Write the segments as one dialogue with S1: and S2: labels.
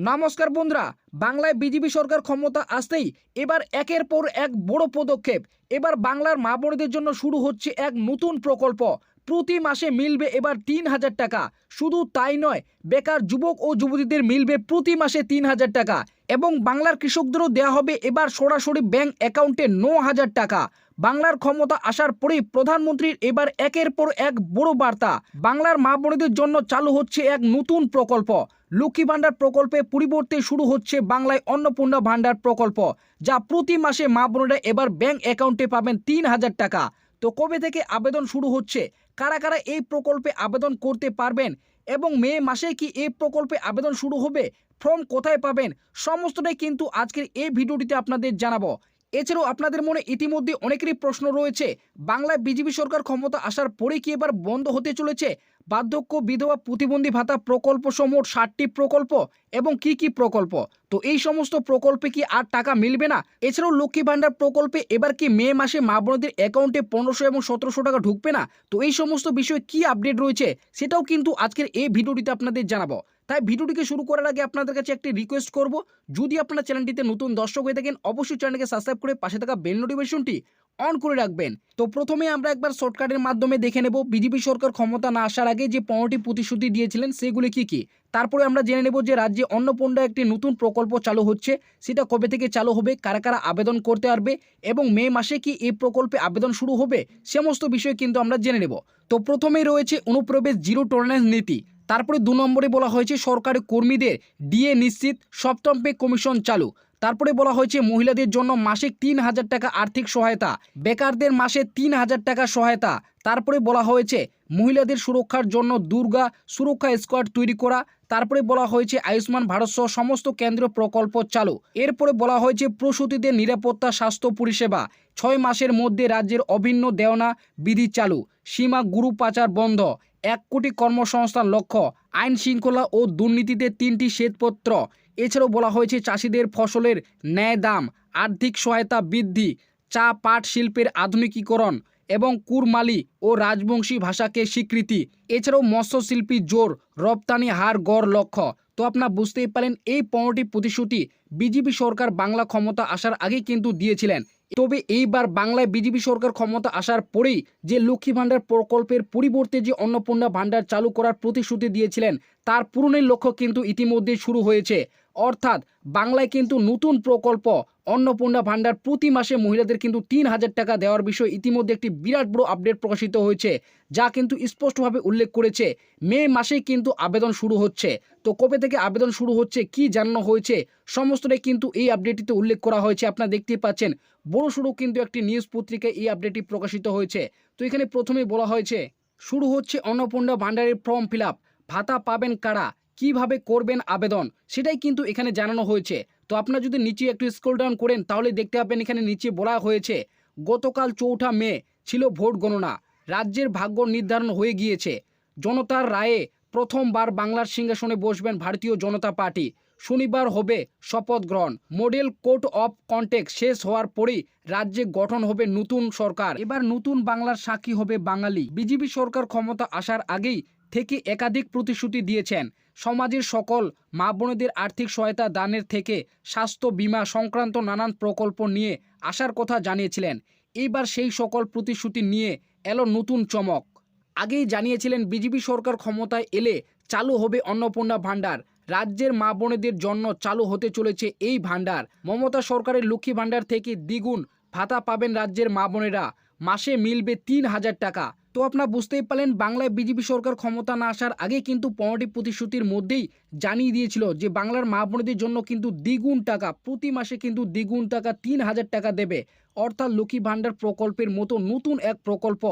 S1: নমস্কার বন্ধুরা, বাংলায় বিজেপি সরকার ক্ষমতা আসতেই এবার একের পর এক বড় পদক্ষেপ। এবার বাংলার মা বোনদের জন্য শুরু হচ্ছে এক নতুন প্রকল্প। প্রতি মাসে মিলবে এবার ৩,০০০ টাকা। শুধু তাই নয়, বেকার যুবক ও যুবতীদের মিলবে প্রতি মাসে ৩,০০০ টাকা এবং বাংলার কৃষকদেরও দেওয়া হবে এবার সরাসরি ব্যাংক অ্যাকাউন্টে ৯,০০০ টাকা। বাংলার ক্ষমতা আসার পরেই প্রধানমন্ত্রীর এবার একের পর এক বড় বার্তা। বাংলার মা বোনদের জন্য চালু হচ্ছে এক নতুন প্রকল্প। লক্ষ্মী ভান্ডার প্রকল্পে পরিবর্তে শুরু হচ্ছে বাংলায় অন্নপূর্ণা ভান্ডার প্রকল্প, যা প্রতি মাসে মা বোনেরা এবার ব্যাংক অ্যাকাউন্টে পাবেন ৩,০০০ টাকা। তো কবে থেকে আবেদন শুরু হচ্ছে, কারা কারা এই প্রকল্পে আবেদন করতে পারবেন এবং মে মাসে কি এই প্রকল্পে আবেদন শুরু হবে, ফর্ম কোথায় পাবেন, সমস্তটাই কিন্তু আজকের এই ভিডিওটিতে আপনাদের জানাবো। এছাড়াও আপনাদের মনে ইতিমধ্যে অনেকেরই প্রশ্ন রয়েছে, বাংলায় বিজেপি সরকার ক্ষমতা আসার পরে কি এবার বন্ধ হতে চলেছে বার্ধক্য বিধবা প্রতিবন্ধী ভাতা প্রকল্প সহ মোট ৬০টি প্রকল্প এবং কি কি প্রকল্প? তো এই সমস্ত প্রকল্পে কি আর টাকা মিলবে না? এছাড়াও লক্ষ্মী ভান্ডার প্রকল্পে এবার কি মে মাসে মা বোনদের অ্যাকাউন্টে ১৫০০ এবং ১৭০০ টাকা ঢুকবে না? তো এই সমস্ত বিষয়ে কি আপডেট রয়েছে সেটাও কিন্তু আজকের এই ভিডিওটিতে আপনাদের জানাবো। তাই ভিডিওটিকে শুরু করার আগে আপনাদের কাছে একটি রিকোয়েস্ট করব, যদি আপনারা চ্যানেলটিতে নতুন দর্শক হয়ে থাকেন অবশ্যই চ্যানেলকে সাবস্ক্রাইব করে পাশে থাকা বেল নোটিফিকেশনটি অন করে রাখবেন। তো প্রথমে আমরা একবার শর্টকাটের মাধ্যমে দেখে নেব বিজেপি সরকার ক্ষমতা না আসার আগে যে ১৫টি প্রতিশ্রুতি দিয়েছিলেন সেগুলি কি কি। তারপরে আমরা জেনে নেব যে রাজ্যে অন্নপূর্ণা একটি নতুন প্রকল্প চালু হচ্ছে, সেটা কবে থেকে চালু হবে, কারা কারা আবেদন করতে পারবে এবং মে মাসে কি এই প্রকল্পে আবেদন শুরু হবে, সমস্ত বিষয় কিন্তু আমরা জেনে নেব। তো প্রথমেই রয়েছে অনুপ্রবেশ জিরো টলারেন্স নীতি। তারপরে ২ নম্বরে বলা হয়েছে সরকারি কর্মীদের ডিএ নিশ্চিত, সপ্তম পে কমিশন চালু। তারপরে বলা হয়েছে মহিলাদের জন্য মাসিক ৩,০০০ টাকা আর্থিক সহায়তা, বেকারদের মাসে ৩,০০০ টাকা সহায়তা। তারপরে বলা হয়েছে মহিলাদের সুরক্ষার জন্য দুর্গা সুরক্ষা স্কোয়াড তৈরি করা। তারপরে বলা হয়েছে আয়ুষ্মান ভারত সহ সমস্ত কেন্দ্রীয় প্রকল্প চালু। এরপরে বলা হয়েছে প্রসূতিদের নিরাপত্তা স্বাস্থ্য পরিষেবা, ৬ মাসের মধ্যে রাজ্যের অভিন্ন দেওনা বিধি চালু, সীমা গুরু পাচার বন্ধ, ১ কোটি কর্মসংস্থান লক্ষ্য, আইন শৃঙ্খলা ও দুর্নীতিতে ৩টি শ্বেতপত্র। এছাড়াও বলা হয়েছে চাষিদের ফসলের ন্যায় দাম, আর্থিক সহায়তা বৃদ্ধি, চা পাট শিল্পের আধুনিকীকরণ এবং কুড়মালি ও রাজবংশী ভাষাকে স্বীকৃতি। এছাড়াও মৎস্যশিল্পী জোর রপ্তানি হার গড় লক্ষ্য। তো আপনারা বুঝতেই পারেন এই ১৫টি প্রতিশ্রুতি বিজেপি সরকার বাংলা ক্ষমতা আসার আগেই কিন্তু দিয়েছিলেন। তবে এইবার বাংলায় বিজেপি সরকার ক্ষমতা আসার পরেই যে লক্ষ্মী ভান্ডার প্রকল্পের পরিবর্তে যে অন্নপূর্ণা ভান্ডার চালু করার প্রতিশ্রুতি দিয়েছিলেন তার পূরণের লক্ষ্য কিন্তু ইতিমধ্যে শুরু হয়েছে। অর্থাৎ বাংলায় কিন্তু নতুন প্রকল্প অন্নপূর্ণা ভান্ডার প্রতি মাসে মহিলাদের কিন্তু ৩,০০০ টাকা দেওয়ার বিষয় ইতিমধ্যে একটি বিরাট বড় আপডেট প্রকাশিত হয়েছে, যা কিন্তু স্পষ্টভাবে উল্লেখ করেছে মে মাসেই কিন্তু আবেদন শুরু হচ্ছে। তো কবে থেকে আবেদন শুরু হচ্ছে, কি জানানো হয়েছে, সমস্তটাই কিন্তু এই আপডেটটিতে উল্লেখ করা হয়েছে। আপনারা দেখতেই পাচ্ছেন বড়সড় কিন্তু একটি নিউজ পত্রিকায় এই আপডেটটি প্রকাশিত হয়েছে। তো এখানে প্রথমেই বলা হয়েছে শুরু হচ্ছে অন্নপূর্ণা ভান্ডারের ফর্ম ফিল আপ, ভাতা পাবেন কারা, কিভাবে করবেন আবেদন, সেটাই কিন্তু এখানে জানানো হয়েছে। তো আপনারা যদি নিচে একটু স্ক্রল ডাউন করেন তাহলে দেখতে পাবেন এখানে নিচে বলা হয়েছে গতকাল ৪ঠা মে ছিল ভোট গণনা, রাজ্যের ভাগ্য নির্ধারণ হয়ে গিয়েছে, জনতার রায়ে প্রথমবার বাংলার সিংহাসনে বসবেন ভারতীয় জনতা পার্টি, শনিবার হবে শপথ গ্রহণ, মডেল কোড অফ কন্টেক্ট শেষ হওয়ার পরেই রাজ্যে গঠন হবে নতুন সরকার, এবার নতুন বাংলার সাক্ষী হবে বাঙালি। বিজেপি সরকার ক্ষমতা আসার আগেই থেকে একাধিক প্রতিশ্রুতি দিয়েছেন, সমাজের সকল মা বোনেদের আর্থিক সহায়তা দানের থেকে স্বাস্থ্য বীমা সংক্রান্ত নানান প্রকল্প নিয়ে আসার কথা জানিয়েছিলেন। এইবার সেই সকল প্রতিশ্রুতি নিয়ে এলো নতুন চমক। আগেই জানিয়েছিলেন বিজেপি সরকার ক্ষমতায় এলে চালু হবে অন্নপূর্ণা ভান্ডার, রাজ্যের মা বোনেদের জন্য চালু হতে চলেছে এই ভান্ডার। মমতা সরকারের লক্ষ্মী ভান্ডার থেকে দ্বিগুণ ভাতা পাবেন রাজ্যের মা বোনেরা, মাসে মিলবে ৩,০০০ টাকা। তো আপনারা বুঝতেই পারলেন বাংলায় বিজেপি সরকার ক্ষমতা না আসার আগে কিন্তু ১৫টি প্রতিশ্রুতির মধ্যেই জানিয়ে দিয়েছিল যে বাংলার মা বোনেদের জন্য কিন্তু দ্বিগুণ টাকা, প্রতি মাসে কিন্তু দ্বিগুণ টাকা ৩,০০০ টাকা দেবে। অর্থাৎ লক্ষ্মী ভান্ডার প্রকল্পের মতো নতুন এক প্রকল্প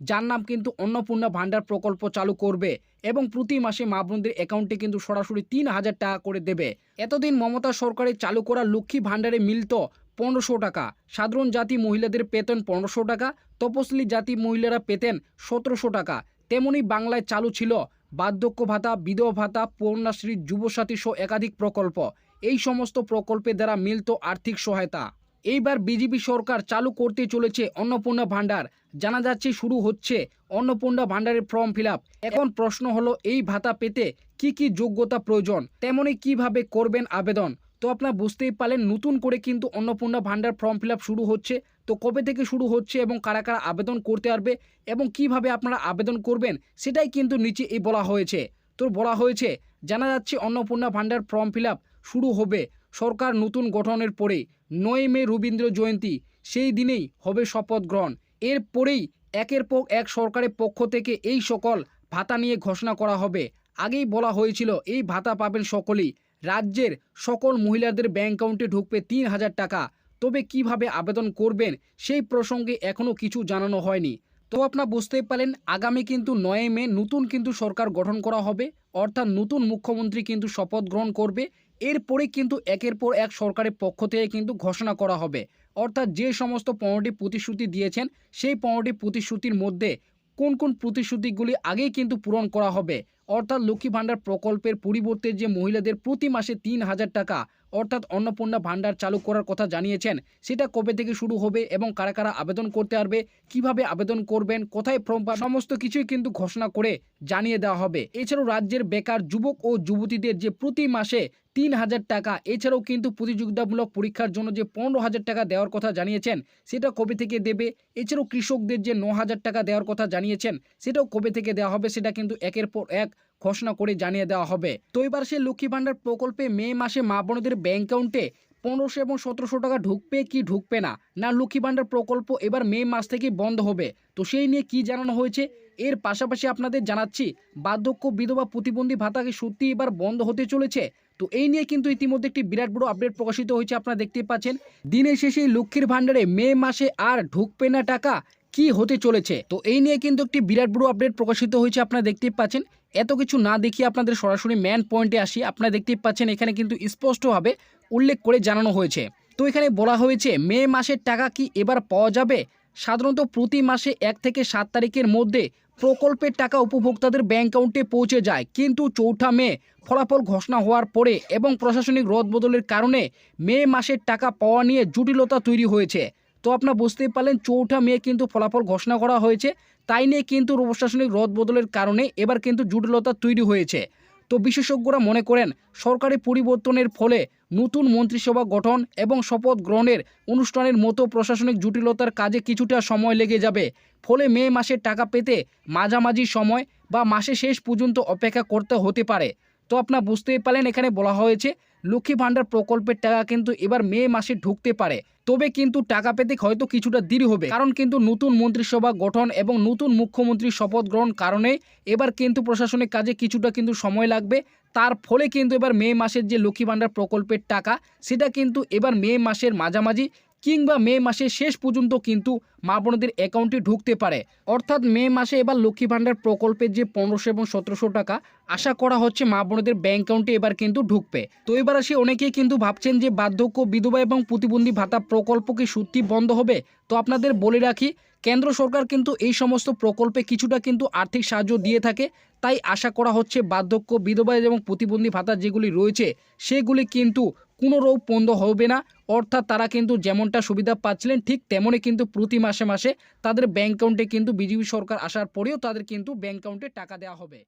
S1: যার নাম কিন্তু অন্নপূর্ণা ভান্ডার প্রকল্প চালু করবে এবং প্রতি মাসে মা বোনদের অ্যাকাউন্টে কিন্তু সরাসরি ৩,০০০ টাকা করে দেবে। এতদিন মমতা সরকারের চালু করা লক্ষ্মী ভান্ডারে মিলত ১৫০০ টাকা, সাধারণ জাতি মহিলাদের পেতেন ১৫০০ টাকা, তপশিলি জাতি মহিলারা পেতেন ১৭০০ টাকা। তেমনি বাংলায় চালু ছিল বার্ধক্য ভাতা, বিধবা ভাতা, কন্যাশ্রী, যুবসাথী সহ একাধিক প্রকল্প। এই সমস্ত প্রকল্পের দ্বারা মিলত আর্থিক সহায়তা। এইবার বিজেপি সরকার চালু করতে চলেছে অন্নপূর্ণা ভাণ্ডার। জানা যাচ্ছে শুরু হচ্ছে অন্নপূর্ণা ভাণ্ডারের ফর্ম ফিল আপ। এখন প্রশ্ন হলো এই ভাতা পেতে কি কি যোগ্যতা প্রয়োজন, তেমনি কিভাবে করবেন আবেদন। তো আপনারা বুঝতেই পারলেন নতুন করে কিন্তু অন্নপূর্ণা ভাণ্ডার ফর্ম ফিল আপ শুরু হচ্ছে। তো কবে থেকে শুরু হচ্ছে এবং কারা কারা আবেদন করতে পারবে এবং কিভাবে আপনারা আবেদন করবেন সেটাই কিন্তু নিচে এই বলা হয়েছে। তো বলা হয়েছে জানা যাচ্ছে অন্নপূর্ণা ভাণ্ডার ফর্ম ফিল আপ শুরু হবে সরকার নতুন গঠনের পরে 9 মে রবীন্দ্র জয়ন্তী, সেই দিনেই হবে শপথ গ্রহণ। এরপরেই একের পর এক সরকারের পক্ষ থেকে এই সকল ভাতা নিয়ে ঘোষণা করা হবে। আগেই বলা হয়েছিল এই ভাতা পাবেন সকলেই। রাজ্যের সকল মহিলাদের ব্যাংক অ্যাকাউন্টে ঢুকবে 3,000 টাকা। তবে কিভাবে আবেদন করবেন সেই প্রসঙ্গে এখনও কিছু জানানো হয়নি। তো আপনারা বুঝতেই পারলেন আগামী কিন্তু 9 মে নতুন কিন্তু সরকার গঠন করা হবে, অর্থাৎ নতুন মুখ্যমন্ত্রী কিন্তু শপথ গ্রহণ করবে। এরপরে কিন্তু একের পর এক সরকারের পক্ষ থেকে কিন্তু ঘোষণা করা হবে, অর্থাৎ যে সমস্ত 15টি প্রতিশ্রুতি দিয়েছেন সেই 15টি প্রতিশ্রুতির মধ্যে কোন কোন প্রতিশ্রুতিগুলি আগেই কিন্তু পূরণ করা হবে। অর্থাৎ লক্ষ্মী ভাণ্ডার প্রকল্পের পরিবর্তে যে মহিলাদের প্রতি মাসে 3,000 টাকা অর্থাৎ অন্নপূর্ণা ভাণ্ডার চালু করার কথা জানিয়েছেন, সেটা কবে থেকে শুরু হবে এবং কারা কারা আবেদন করতে পারবে, কিভাবে আবেদন করবেন, কোথায় ফর্ম পাবেন, সমস্ত কিছুই কিন্তু ঘোষণা করে জানিয়ে দেওয়া হবে। এছাড়াও রাজ্যের বেকার যুবক ও যুবতীদের যে প্রতি মাসে 3,000 টাকা, এছাড়াও কিন্তু প্রতিযোগিতামূলক পরীক্ষার জন্য যে 15,000 টাকা দেওয়ার কথা জানিয়েছেন সেটা কবে থেকে দেবে। এছাড়াও কৃষকদের যে 9,000 টাকা দেওয়ার কথা জানিয়েছেন সেটাও কবে থেকে দেওয়া হবে সেটা কিন্তু একের পর এক ঘোষণা করে জানিয়ে দেওয়া হবে। তো এবার সেই লক্ষ্মী ভাণ্ডার প্রকল্পে মে মাসে মা বোনদের ব্যাংক অ্যাকাউন্টে 1500 এবং 1700 টাকা ঢুকবে কি ঢুকবে না, লক্ষ্মী ভাণ্ডার প্রকল্প এবার মে মাস থেকে বন্ধ হবে। তো সেই নিয়ে কি জানানো হয়েছে, এর পাশাপাশি আপনাদের জানাচ্ছি বার্ধক্য বিধবা প্রতিবন্ধী ভাতা কি সত্যি এবার বন্ধ হতে চলেছে। তো এই নিয়ে কিন্তু ইতিমধ্যে একটি বিরাট বড় আপডেট প্রকাশিত হয়েছে, আপনারা দেখতে পাচ্ছেন। দিনের শেষে লক্ষ্মীর ভাণ্ডারে মে মাসে আর ঢুকবে না টাকা, কি হতে চলেছে। তো এই নিয়ে কিন্তু একটি বিরাট বড় আপডেট প্রকাশিত হয়েছে, আপনারা দেখতেই পাচ্ছেন। এত কিছু না দেখিয়ে আপনাদের সরাসরি মেন পয়েন্টে আসি। আপনারা দেখতেই পাচ্ছেন এখানে কিন্তু স্পষ্টভাবে উল্লেখ করে জানানো হয়েছে। তো এখানে বলা হয়েছে মে মাসের টাকা কি এবার পাওয়া যাবে। সাধারণত প্রতি মাসে 1 থেকে 7 তারিখের মধ্যে প্রকল্পের টাকা উপভোক্তাদের ব্যাংক অ্যাকাউন্টে পৌঁছে যায়, কিন্তু 4 মে ফলাফল ঘোষণা হওয়ার পরে এবং প্রশাসনিক রদবদলের কারণে মে মাসের টাকা পাওয়া নিয়ে জটিলতা তৈরি হয়েছে। তো আপনারা বুঝতেই পারলেন 4 মে কিন্তু ফলাফল ঘোষণা করা হয়েছে, তাই নিয়ে কিন্তু প্রশাসনিক রদবদলের কারণে এবার কিন্তু জটিলতা তৈরি হয়েছে। তো বিশেষজ্ঞরা মনে করেন সরকারি পরিবর্তনের ফলে নতুন মন্ত্রিসভা গঠন এবং শপথ গ্রহণের অনুষ্ঠানের মতো প্রশাসনিক জটিলতার কাজে কিছুটা সময় লেগে যাবে। ফলে মে মাসের টাকা পেতে মাঝামাঝি সময় বা মাসের শেষ পর্যন্ত অপেক্ষা করতে হতে পারে। তো আপনারা বুঝতেই পারলেন এখানে বলা হয়েছে লক্ষ্মী ভাণ্ডার প্রকল্পের টাকা কিন্তু এবার মে মাসে ঢুকতে পারে, তবে কিন্তু টাকা পেতে হয়তো কিছুটা দেরি হবে, কারণ কিন্তু নতুন মন্ত্রিসভা গঠন এবং নতুন মুখ্যমন্ত্রী শপথ গ্রহণ কারণে এবার কিন্তু প্রশাসনিক কাজে কিছুটা কিন্তু সময় লাগবে। তার ফলে কিন্তু এবার মে মাসের যে লক্ষ্মী ভাণ্ডার প্রকল্পের টাকা সেটা কিন্তু এবার মে মাসের মাঝামাঝি কিংবা মে মাসের শেষ পর্যন্ত কিন্তু মা বোনদের অ্যাকাউন্টে ঢুকতে পারে। অর্থাৎ মে মাসে এবার লক্ষ্মী ভাণ্ডার প্রকল্পের যে 1500 এবং 1700 টাকা আশা করা হচ্ছে মা বোনদের ব্যাংক অ্যাকাউন্টে এবার কিন্তু ঢুকবে। তো এবার আসে অনেকেই কিন্তু ভাবছেন যে বার্ধক্য বিধবা এবং প্রতিবন্ধী ভাতা প্রকল্প কি সত্যি বন্ধ হবে। তো আপনাদের বলে রাখি কেন্দ্র সরকার কিন্তু এই সমস্ত প্রকল্পে কিছুটা কিন্তু আর্থিক সাহায্য দিয়ে থাকে, তাই আশা করা হচ্ছে বার্ধক্য বিধবা এবং প্রতিবন্ধী ভাতা যেগুলি রয়েছে সেগুলি কিন্তু কোনো রোগ বন্ধ হবে না। অর্থাৎ তারা কিন্তু যেমনটা সুবিধা পাচ্ছিলেন ঠিক তেমনই কিন্তু প্রতি মাসে মাসে তাদের ব্যাংক অ্যাকাউন্টে কিন্তু বিজেপি সরকার আসার পরেও তাদের কিন্তু ব্যাংক অ্যাকাউন্টে টাকা দেওয়া হবে।